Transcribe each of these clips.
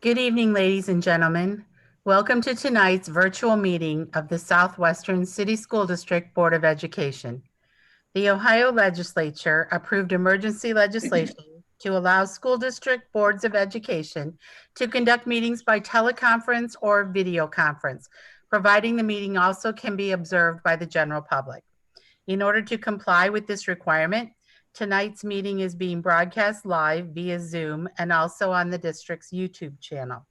Good evening, ladies and gentlemen. Welcome to tonight's virtual meeting of the Southwestern City School District Board of Education. The Ohio Legislature approved emergency legislation to allow school district boards of education to conduct meetings by teleconference or video conference, providing the meeting also can be observed by the general public. In order to comply with this requirement, tonight's meeting is being broadcast live via Zoom and also on the district's YouTube channel.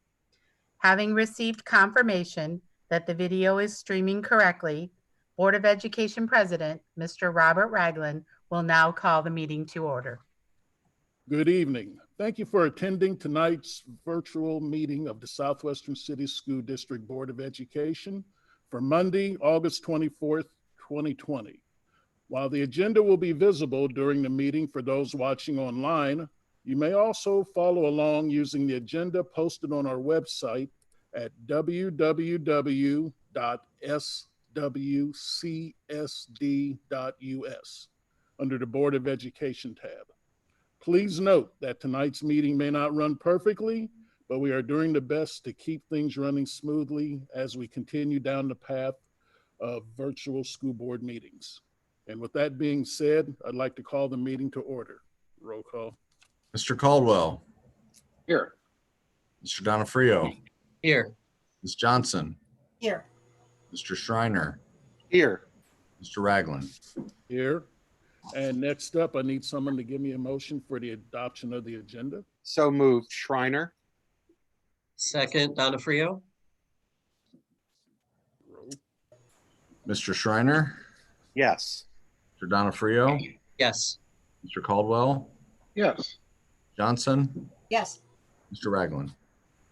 Having received confirmation that the video is streaming correctly, Board of Education President, Mr. Robert Ragland, will now call the meeting to order. Good evening. Thank you for attending tonight's virtual meeting of the Southwestern City School District Board of Education for Monday, August 24th, 2020. While the agenda will be visible during the meeting for those watching online, you may also follow along using the agenda posted on our website at www.swcsd.us under the Board of Education tab. Please note that tonight's meeting may not run perfectly, but we are doing the best to keep things running smoothly as we continue down the path of virtual school board meetings. And with that being said, I'd like to call the meeting to order. Roll call. Mr. Caldwell. Here. Mr. Donofrio. Here. Ms. Johnson. Here. Mr. Schreiner. Here. Mr. Ragland. Here. And next up, I need someone to give me a motion for the adoption of the agenda. So moved. Schreiner. Second, Donofrio. Mr. Schreiner. Yes. Mr. Donofrio. Yes. Mr. Caldwell. Yes. Johnson. Yes. Mr. Ragland.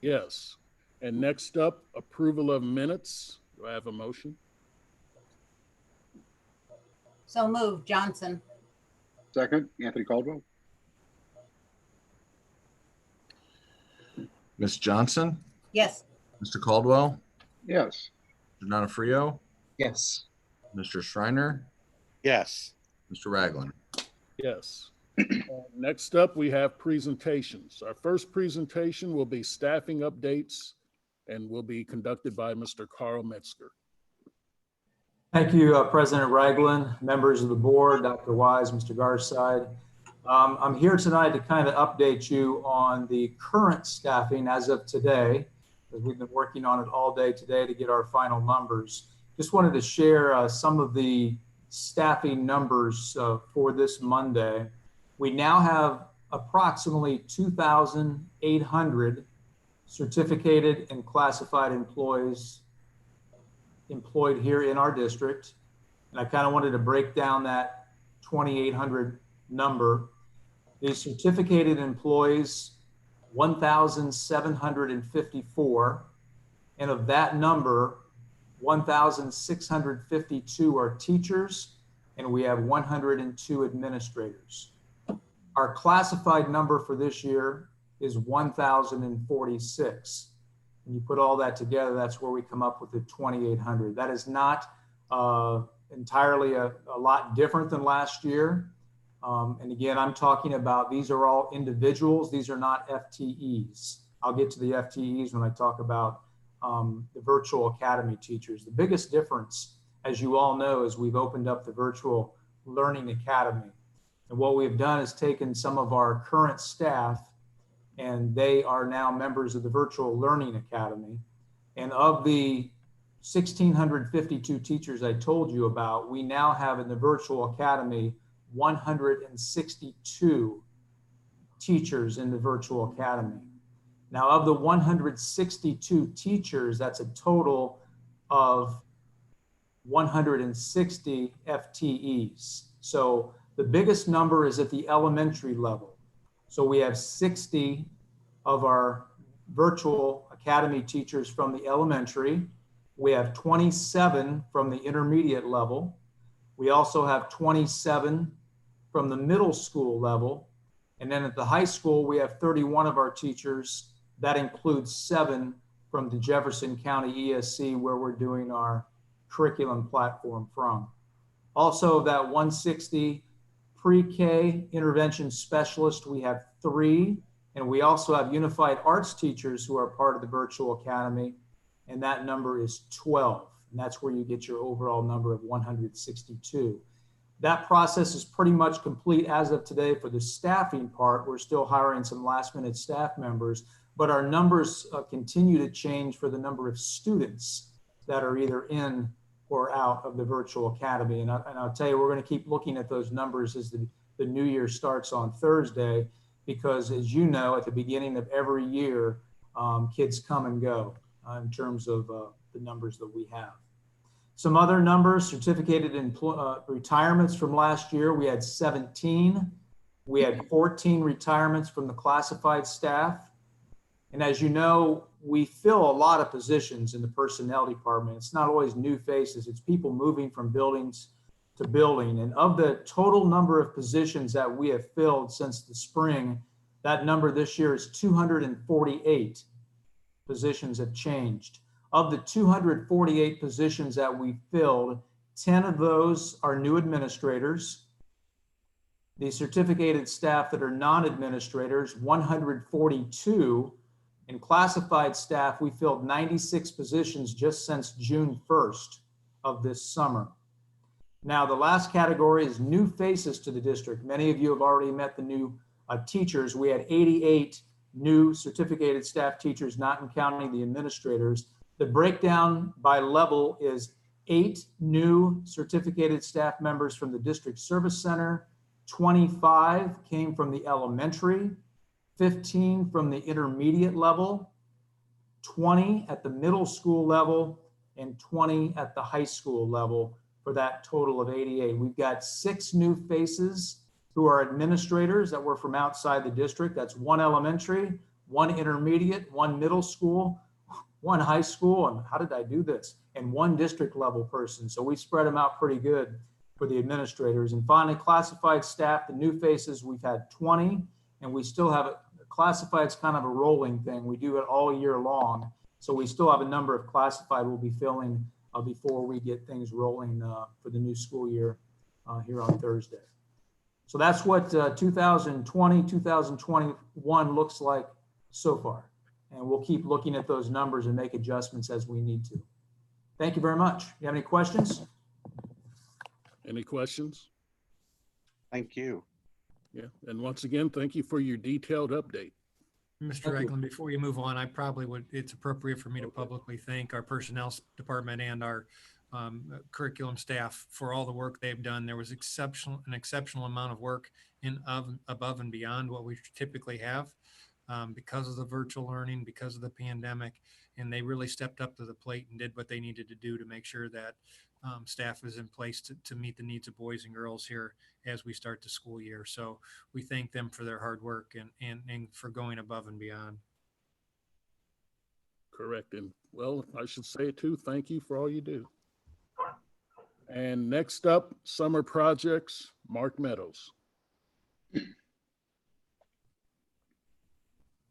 Yes. And next up, approval of minutes. Do I have a motion? So moved, Johnson. Second, Anthony Caldwell. Ms. Johnson. Yes. Mr. Caldwell. Yes. Mr. Donofrio. Yes. Mr. Schreiner. Yes. Mr. Ragland. Yes. Next up, we have presentations. Our first presentation will be staffing updates and will be conducted by Mr. Carl Metzger. Thank you, President Ragland, members of the board, Dr. Wise, Mr. Garside. I'm here tonight to kind of update you on the current staffing as of today, because we've been working on it all day today to get our final numbers. Just wanted to share some of the staffing numbers for this Monday. We now have approximately 2,800 certificated and classified employees employed here in our district. And I kind of wanted to break down that 2,800 number. The certificated employees, 1,754. And of that number, 1,652 are teachers, and we have 102 administrators. Our classified number for this year is 1,046. When you put all that together, that's where we come up with the 2,800. That is not entirely a lot different than last year. And again, I'm talking about, these are all individuals. These are not FTEs. I'll get to the FTEs when I talk about the virtual academy teachers. The biggest difference, as you all know, is we've opened up the virtual learning academy. And what we've done is taken some of our current staff, and they are now members of the virtual learning academy. And of the 1,652 teachers I told you about, we now have in the virtual academy 162 teachers in the virtual academy. Now, of the 162 teachers, that's a total of 160 FTEs. So the biggest number is at the elementary level. So we have 60 of our virtual academy teachers from the elementary. We have 27 from the intermediate level. We also have 27 from the middle school level. And then at the high school, we have 31 of our teachers. That includes 7 from the Jefferson County ESC, where we're doing our curriculum platform from. Also, that 160 pre-K intervention specialist, we have 3, And we also have unified arts teachers who are part of the virtual academy, and that number is 12. And that's where you get your overall number of 162. That process is pretty much complete as of today for the staffing part. We're still hiring some last minute staff members, but our numbers continue to change for the number of students that are either in or out of the virtual academy. And I'll tell you, we're going to keep looking at those numbers as the new year starts on Thursday, because as you know, at the beginning of every year, kids come and go in terms of the numbers that we have. Some other numbers: certificated retirements from last year, we had 17. We had 14 retirements from the classified staff. And as you know, we fill a lot of positions in the personnel department. It's not always new faces, it's people moving from buildings to building. And of the total number of positions that we have filled since the spring, that number this year is 248 positions have changed. Of the 248 positions that we filled, 10 of those are new administrators. The certificated staff that are non-administrators, 142. In classified staff, we filled 96 positions just since June 1st of this summer. Now, the last category is new faces to the district. Many of you have already met the new teachers. We had 88 new certificated staff teachers, not counting the administrators. The breakdown by level is 8 new certificated staff members from the district service center, 25 came from the elementary, 15 from the intermediate level, 20 at the middle school level, and 20 at the high school level, for that total of 88. We've got 6 new faces who are administrators that were from outside the district. That's 1 elementary, 1 intermediate, 1 middle school, 1 high school, and how did I do this? And 1 district level person. So we spread them out pretty good for the administrators. And finally, classified staff, the new faces, we've had 20, and we still have classified's kind of a rolling thing. We do it all year long. So we still have a number of classified we'll be filling before we get things rolling for the new school year here on Thursday. So that's what 2020, 2021 looks like so far. And we'll keep looking at those numbers and make adjustments as we need to. Thank you very much. You have any questions? Any questions? Thank you. Yeah, and once again, thank you for your detailed update. Mr. Eglin, before you move on, I probably would, it's appropriate for me to publicly thank our personnel department and our curriculum staff for all the work they've done. There was an exceptional amount of work above and beyond what we typically have because of the virtual learning, because of the pandemic, and they really stepped up to the plate and did what they needed to do to make sure that staff is in place to meet the needs of boys and girls here as we start the school year. So we thank them for their hard work and for going above and beyond. Correct. And well, I should say it too. Thank you for all you do. And next up, summer projects, Mark Meadows.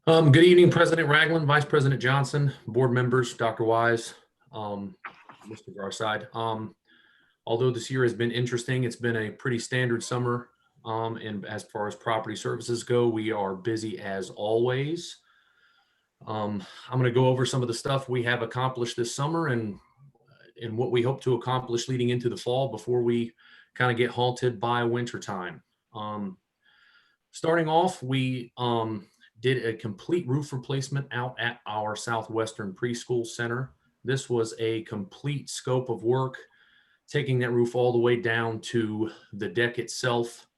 Good evening, President Ragland, Vice President Johnson, board members, Dr. Wise, Mr. Garside. Although this year has been interesting, it's been a pretty standard summer. And as far as property services go, we are busy as always. I'm going to go over some of the stuff we have accomplished this summer and what we hope to accomplish leading into the fall before we kind of get halted by wintertime. Starting off, we did a complete roof replacement out at our Southwestern Preschool Center. This was a complete scope of work, taking that roof all the way down to the deck itself,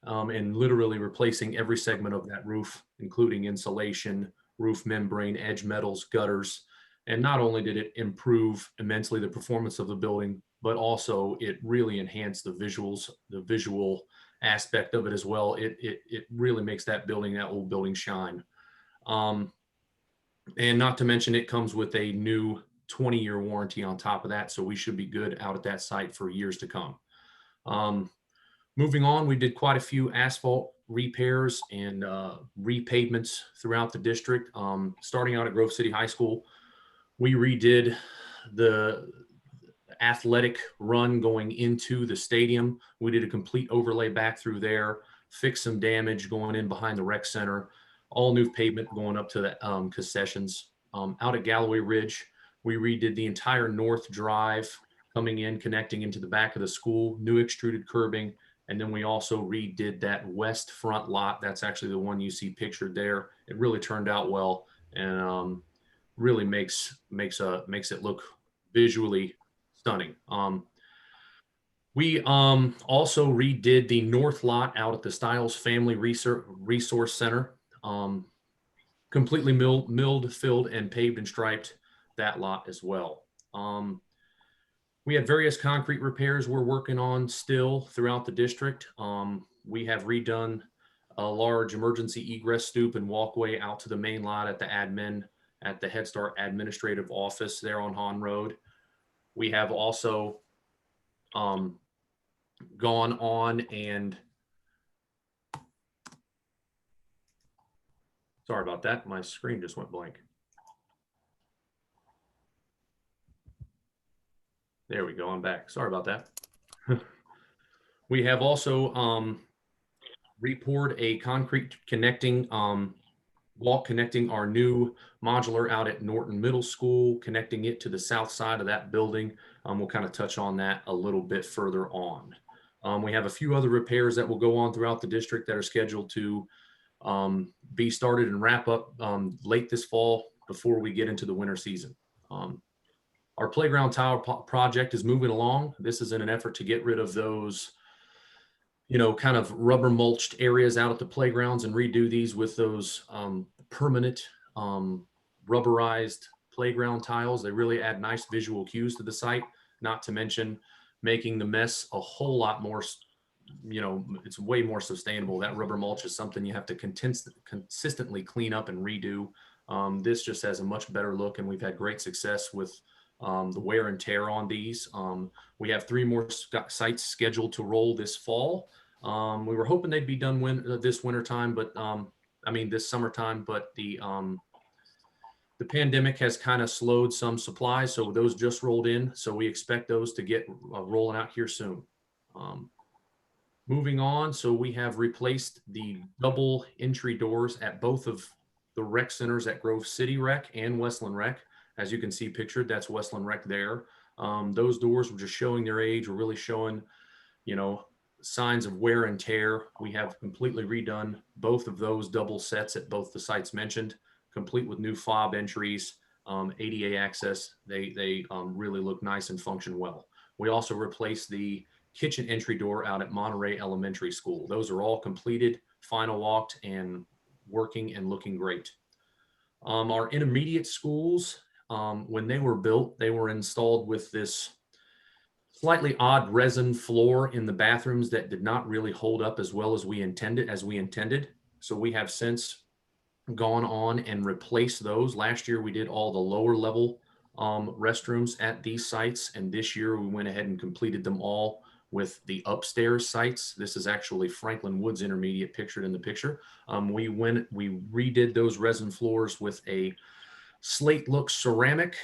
and literally replacing every segment of that roof, including insulation, roof membrane, edge metals, gutters. And not only did it improve immensely the performance of the building, but also it really enhanced the visual aspect of it as well. It really makes that old building shine. And not to mention it comes with a new 20-year warranty on top of that. So we should be good out at that site for years to come. Moving on, we did quite a few asphalt repairs and repavements throughout the district. Starting out at Grove City High School, we redid the athletic run going into the stadium. We did a complete overlay back through there, fixed some damage going in behind the rec center. all new pavement going up to the concessions. Out at Galloway Ridge, we redid the entire north drive coming in, connecting into the back of the school, new extruded curbing. And then we also redid that west front lot. That's actually the one you see pictured there. It really turned out well, and really makes it look visually stunning. We also redid the north lot out at the Stiles Family Resource Center. Completely milled, filled, and paved and striped that lot as well. We have various concrete repairs we're working on still throughout the district. We have redone a large emergency egress stoop and walkway out to the main lot at the Head Start administrative office there on Hahn Road. We have also gone on and sorry about that. My screen just went blank. There we go. I'm back. Sorry about that. We have also repoured a concrete connecting wall connecting our new modular out at Norton Middle School, connecting it to the south side of that building. We'll kind of touch on that a little bit further on. We have a few other repairs that will go on throughout the district that are scheduled to be started and wrap up late this fall before we get into the winter season. Our playground tower project is moving along. This is in an effort to get rid of those, kind of rubber mulched areas out at the playgrounds and redo these with those permanent rubberized playground tiles. They really add nice visual cues to the site, not to mention making the mess a whole lot more, it's way more sustainable. That rubber mulch is something you have to consistently clean up and redo. This just has a much better look, and we've had great success with the wear and tear on these. We have 3 more sites scheduled to roll this fall. We were hoping they'd be done this winter time, but this summertime, but the pandemic has kind of slowed some supplies, so those just rolled in. So we expect those to get rolling out here soon. Moving on, so we have replaced the double entry doors at both of the rec centers at Grove City Rec and Westland Rec. As you can see pictured, that's Westland Rec there. Those doors were just showing their age. We're really showing, signs of wear and tear. We have completely redone both of those double sets at both the sites mentioned, complete with new fob entries, ADA access. They really look nice and function well. We also replaced the kitchen entry door out at Monterey Elementary School. Those are all completed, final walked, and working and looking great. Our intermediate schools, when they were built, they were installed with this slightly odd resin floor in the bathrooms that did not really hold up as well as we intended. So we have since gone on and replaced those. Last year we did all the lower level restrooms at these sites, and this year we went ahead and completed them all with the upstairs sites. This is actually Franklin Woods Intermediate pictured in the picture. We redid those resin floors with a slate look ceramic,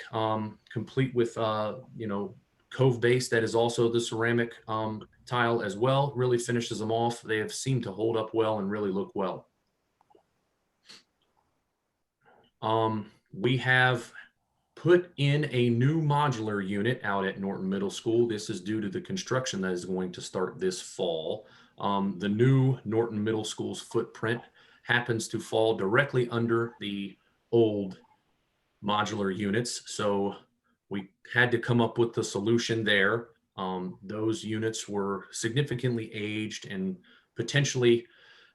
complete with cove base that is also the ceramic tile as well. Really finishes them off. They have seemed to hold up well and really look well. We have put in a new modular unit out at Norton Middle School. This is due to the construction that is going to start this fall. The new Norton Middle School's footprint happens to fall directly under the old modular units. So we had to come up with the solution there. Those units were significantly aged and potentially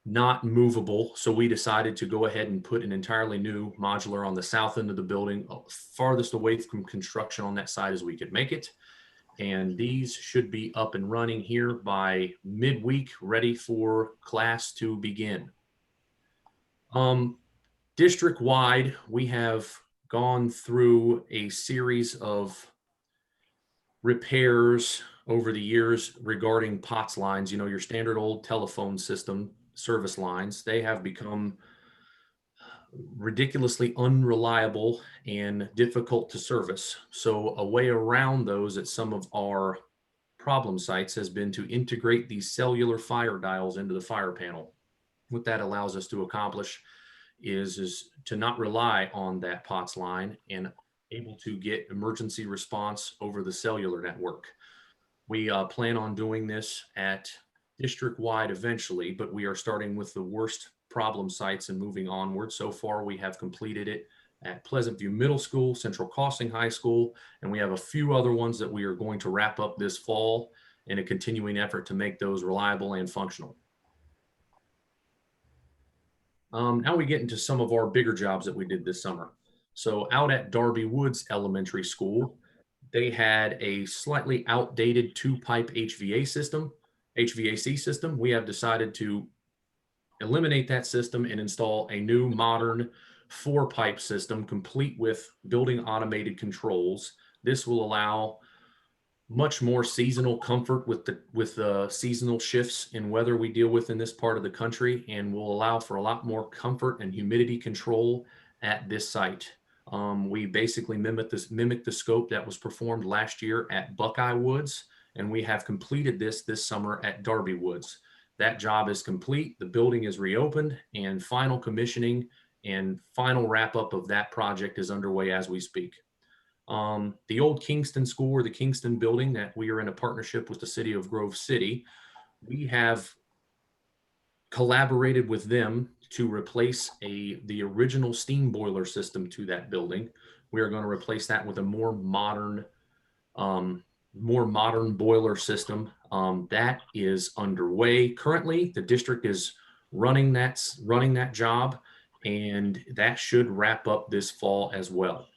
not movable. So we decided to go ahead and put an entirely new modular on the south end of the building, farthest away from construction on that side as we could make it. And these should be up and running here by midweek, ready for class to begin. District-wide, we have gone through a series of repairs over the years regarding POTS lines, your standard old telephone system service lines. They have become ridiculously unreliable and difficult to service. So a way around those at some of our problem sites has been to integrate these cellular fire dials into the fire panel. What that allows us to accomplish is to not rely on that POTS line and able to get emergency response over the cellular network. We plan on doing this at district-wide eventually, but we are starting with the worst problem sites and moving onward. So far, we have completed it at Pleasant View Middle School, Central Crossing High School, and we have a few other ones that we are going to wrap up this fall in a continuing effort to make those reliable and functional. Now we get into some of our bigger jobs that we did this summer. So out at Darby Woods Elementary School, they had a slightly outdated 2-pipe HVAC system. We have decided to eliminate that system and install a new modern 4-pipe system complete with building automated controls. This will allow much more seasonal comfort with the seasonal shifts in weather we deal with in this part of the country, and will allow for a lot more comfort and humidity control at this site. We basically mimic the scope that was performed last year at Buckeye Woods, and we have completed this summer at Darby Woods. That job is complete. The building is reopened, and final commissioning and final wrap up of that project is underway as we speak. The old Kingston School, or the Kingston building that we are in a partnership with the city of Grove City, we have collaborated with them to replace the original steam boiler system to that building. We are going to replace that with a more modern boiler system. That is underway currently. The district is running that job, and that should wrap up this fall as well.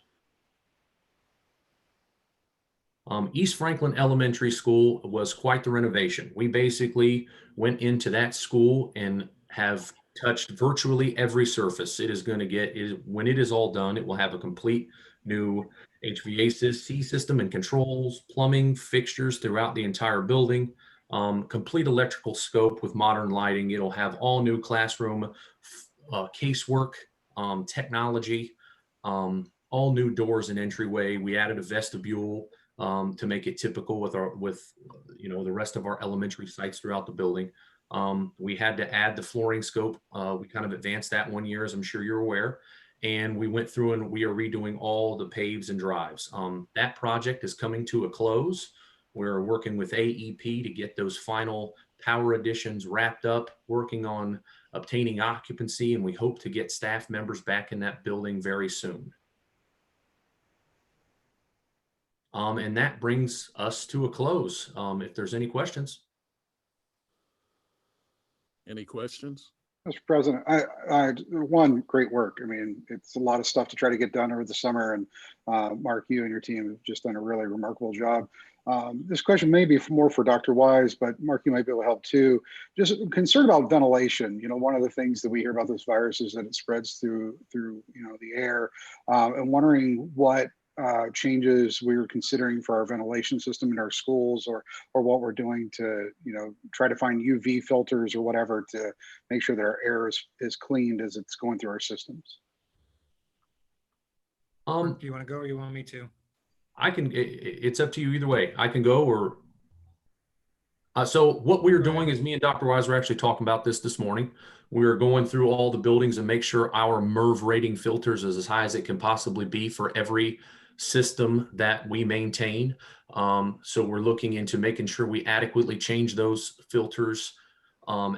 East Franklin Elementary School was quite the renovation. We basically went into that school and have touched virtually every surface. It is going to get, when it is all done, it will have a complete new HVAC system and controls, plumbing, fixtures throughout the entire building, complete electrical scope with modern lighting. It'll have all new classroom casework, technology, all new doors and entryway. We added a vestibule to make it typical with the rest of our elementary sites throughout the building. We had to add the flooring scope. We kind of advanced that one year, as I'm sure you're aware. And we went through and we are redoing all the paves and drives. That project is coming to a close. We're working with AEP to get those final power additions wrapped up, working on obtaining occupancy, and we hope to get staff members back in that building very soon. And that brings us to a close. If there's any questions. Any questions? Mr. President, one, great work. I mean, it's a lot of stuff to try to get done over the summer, and Mark, you and your team have just done a really remarkable job. This question may be more for Dr. Wise, but Mark, you might be able to help too. Just concerned about ventilation. You know, one of the things that we hear about this virus is that it spreads through the air, and wondering what changes we were considering for our ventilation system in our schools, or what we're doing to try to find UV filters or whatever to make sure that our air is cleaned as it's going through our systems. Do you want to go or you want me to? I can. It's up to you either way. I can go or. So what we're doing is, me and Dr. Wise were actually talking about this morning. We're going through all the buildings and make sure our MERV rating filters is as high as it can possibly be for every system that we maintain. So we're looking into making sure we adequately change those filters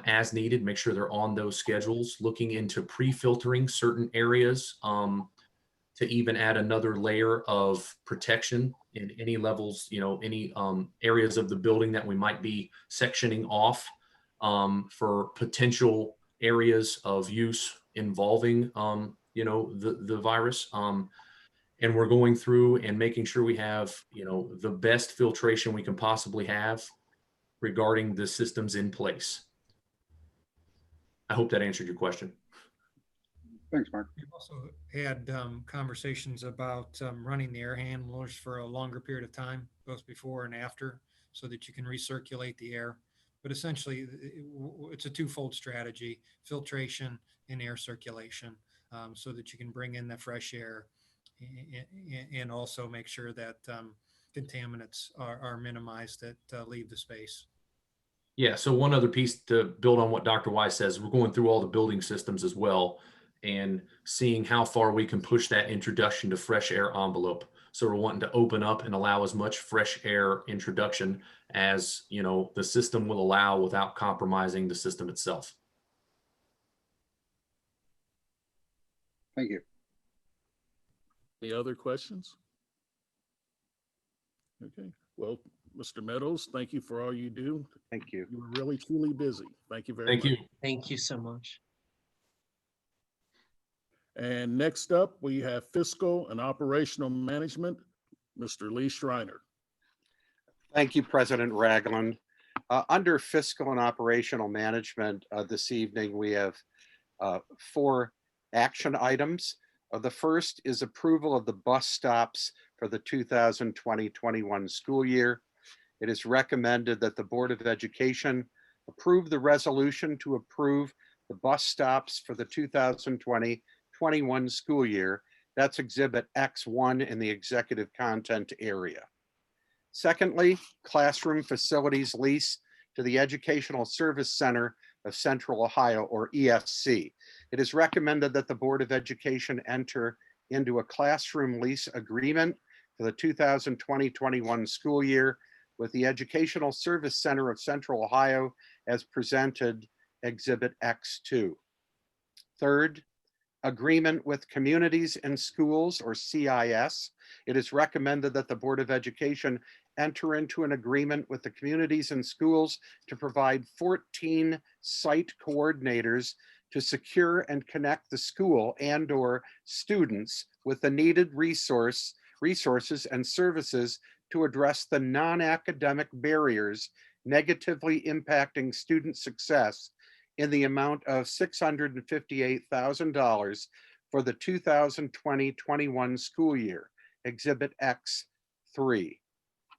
as needed, make sure they're on those schedules, looking into pre-filtering certain areas to even add another layer of protection in any levels, any areas of the building that we might be sectioning off for potential areas of use involving, the virus. And we're going through and making sure we have, the best filtration we can possibly have regarding the systems in place. I hope that answered your question. Thanks, Mark. We've also had conversations about running the air handlers for a longer period of time, both before and after, so that you can recirculate the air. But essentially, it's a twofold strategy: filtration and air circulation, so that you can bring in the fresh air and also make sure that contaminants are minimized that leave the space. Yeah. So one other piece to build on what Dr. Wise says, we're going through all the building systems as well. and seeing how far we can push that introduction to fresh air envelope. So we're wanting to open up and allow as much fresh air introduction as, you know, the system will allow without compromising the system itself. Thank you. Any other questions? Okay, well, Mr. Meadows, thank you for all you do. Thank you. You were really truly busy. Thank you very Thank much. you. Thank you so much. And next up, we have Fiscal and Operational Management, Mr. Lee Schreiner. Thank you, President Ragland. Under Fiscal and Operational Management, this evening, we have 4 action items. The first is approval of the bus stops for the 2020-21 school year. It is recommended that the Board of Education approve the resolution to approve the bus stops for the 2020-21 school year. That's Exhibit X1 in the executive content area. Secondly, classroom facilities lease to the Educational Service Center of Central Ohio, or ESC. It is recommended that the Board of Education enter into a classroom lease agreement for the 2020-21 school year with the Educational Service Center of Central Ohio as presented, Exhibit X2. Third, agreement with Communities and Schools, or CIS. It is recommended that the Board of Education enter into an agreement with the Communities and Schools to provide 14 site coordinators to secure and connect the school and/or students with the needed resources and services to address the non-academic barriers negatively impacting student success in the amount of $658,000 for the 2020-21 school year, Exhibit X3.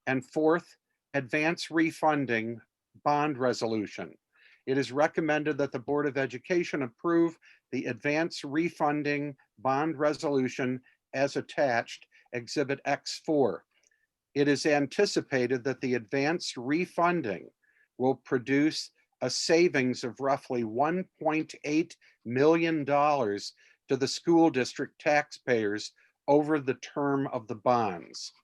And fourth, advance refunding bond resolution. It is recommended that the Board of Education approve the advance refunding bond resolution as attached, Exhibit X4. It is anticipated that the advance refunding will produce a savings of roughly $1.8 million to the school district taxpayers over the term of the bonds.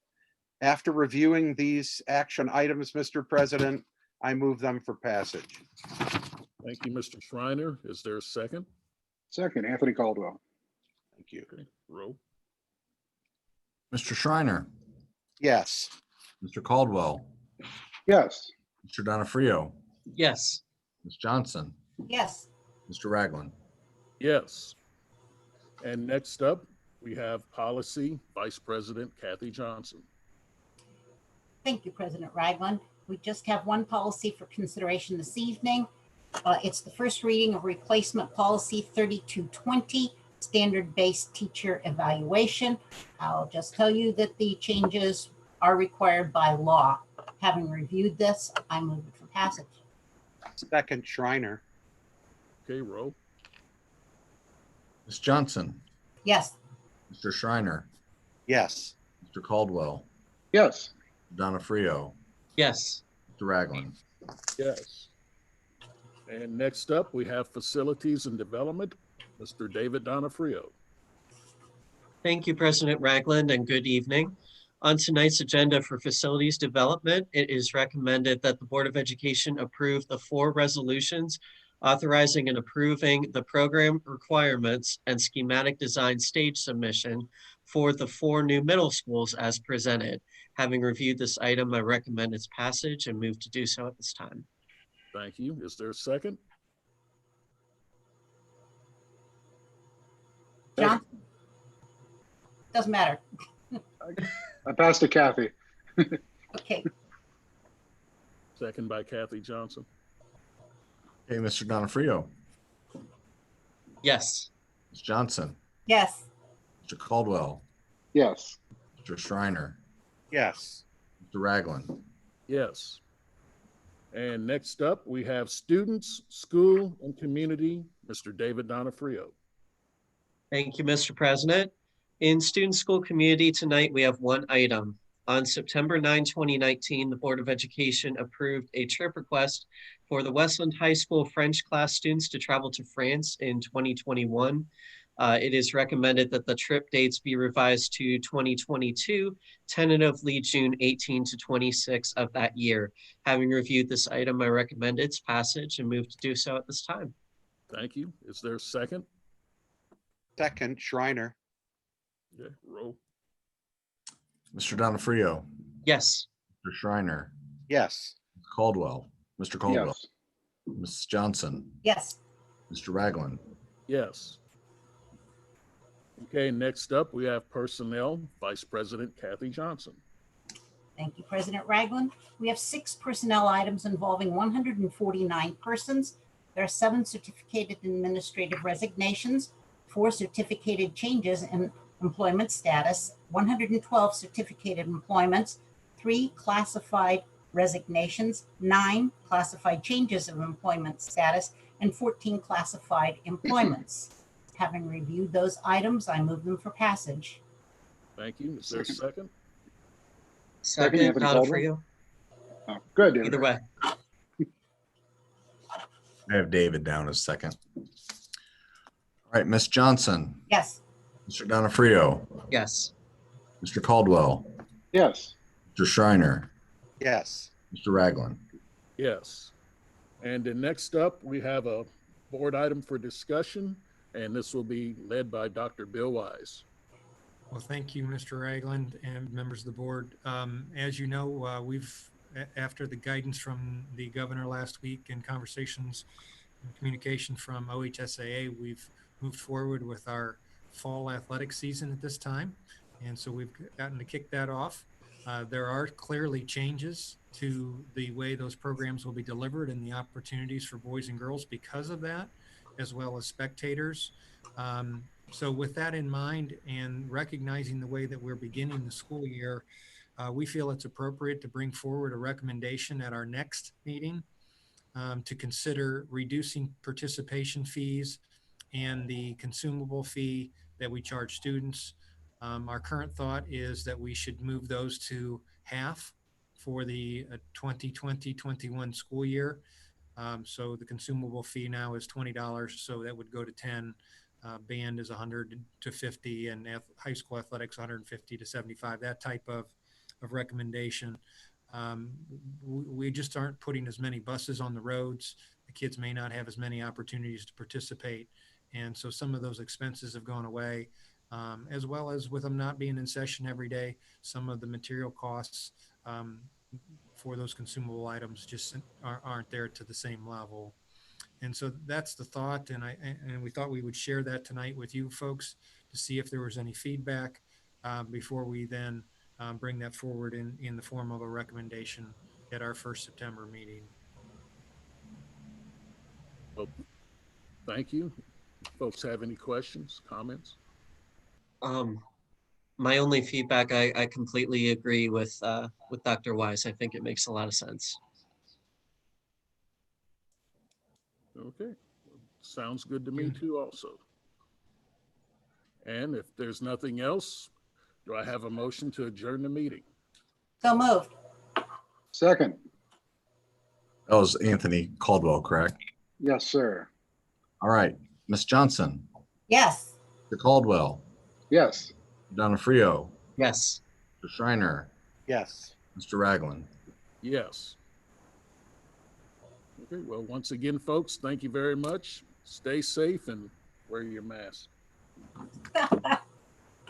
After reviewing these action items, Mr. President, I move them for passage. Thank you, Mr. Schreiner. Is there a second? Second, Anthony Caldwell. Thank you. Okay, roll. Mr. Schreiner, Yes. Mr. Caldwell, Yes. Mr. Donofrio, Yes. Ms. Johnson, Yes. Mr. Ragland. Yes. And next up, we have Policy Vice President Kathy Johnson. Thank you, President Ragland. We just have one policy for consideration this evening. It's the first reading of replacement policy 3220, standard-based teacher evaluation. I'll just tell you that the changes are required by law. Having reviewed this, I move it for passage. Second, Schreiner. Okay, roll. Ms. Johnson, Yes. Mr. Schreiner, Yes. Mr. Caldwell, Yes. Donofrio, Yes. Mr. Ragland. Yes. And next up, we have Facilities and Development, Mr. David Donofrio. Thank you, President Ragland, and good evening. On tonight's agenda for facilities development, it is recommended that the Board of Education approve the 4 resolutions authorizing and approving the program requirements and schematic design stage submission for the 4 new middle schools as presented. Having reviewed this item, I recommend its passage and move to do so at this time. Thank you. Is there a second? Johnson? Doesn't matter. I passed to Kathy. Okay. Second by Kathy Johnson. Okay, Mr. Donofrio, Yes. Ms. Johnson, Yes. Mr. Caldwell, Yes. Mr. Schreiner, Yes. Mr. Ragland. Yes. And next up, we have Students, School, and Community, Mr. David Donofrio. Thank you, Mr. President. In Student School Community tonight, we have one item. On September 9, 2019, the Board of Education approved a trip request for the Westland High School French class students to travel to France in 2021. It is recommended that the trip dates be revised to 2022, tentatively June 18 to 26 of that year. Having reviewed this item, I recommend its passage and move to do so at this time. Thank you. Is there a second? Second, Shriner. Okay, roll. Mr. Donofrio, Yes. Mr. Shriner, Yes. Caldwell, Mr. Caldwell, Yes. Mrs. Johnson, Yes. Mr. Ragland. Yes. Okay, next up, we have Personnel, Vice President Kathy Johnson. Thank you, President Ragland. We have 6 personnel items involving 149 persons. There are 7 certificated administrative resignations, 4 certificated changes in employment status, 112 certificated employments, 3 classified resignations, 9 classified changes of employment status, and 14 classified employments. Having reviewed those items, I move them for passage. Thank you. Is there a second? Second, Anthony Caldwell. Donofrio. Oh, good. David. Either way. I have David down as second. All right, Miss Johnson, Yes. Mr. Donofrio, Yes. Mr. Caldwell, Yes. Mr. Shriner, Yes. Mr. Ragland. Yes. And then next up, we have a board item for discussion, and this will be led by Dr. Bill Wise. Well, thank you, Mr. Ragland and members of the board. As you know, after the guidance from the governor last week and conversations and communication from OHSAA, we've moved forward with our fall athletic season at this time. And so we've gotten to kick that off. There are clearly changes to the way those programs will be delivered and the opportunities for boys and girls because of that, as well as spectators. So with that in mind and recognizing the way that we're beginning the school year, we feel it's appropriate to bring forward a recommendation at our next meeting to consider reducing participation fees and the consumable fee that we charge students. Our current thought is that we should move those to half for the 2020-21 school year. So the consumable fee now is $20, so that would go to 10. Band is 100 to 50, and high school athletics 150 to 75. That type of recommendation. We just aren't putting as many buses on the roads. The kids may not have as many opportunities to participate, and so some of those expenses have gone away, as well as with them not being in session every day. Some of the material costs for those consumable items just aren't there to the same level. And so that's the thought, and we thought we would share that tonight with you folks to see if there was any feedback before we then bring that forward in the form of a recommendation at our first September meeting. Well, thank you. Folks have any questions, comments? My only feedback, I completely agree with Dr. Wise. I think it makes a lot of sense. Okay, sounds good to me too also. And if there's nothing else, do I have a motion to adjourn the meeting? So moved. Second. That was Anthony Caldwell, correct? Yes, sir. All right, Miss Johnson, Yes. Mr. Caldwell, Yes. Donofrio, Yes. Mr. Shriner, Yes. Mr. Ragland. Yes. Okay, well, once again, folks, thank you very much. Stay safe and wear your mask.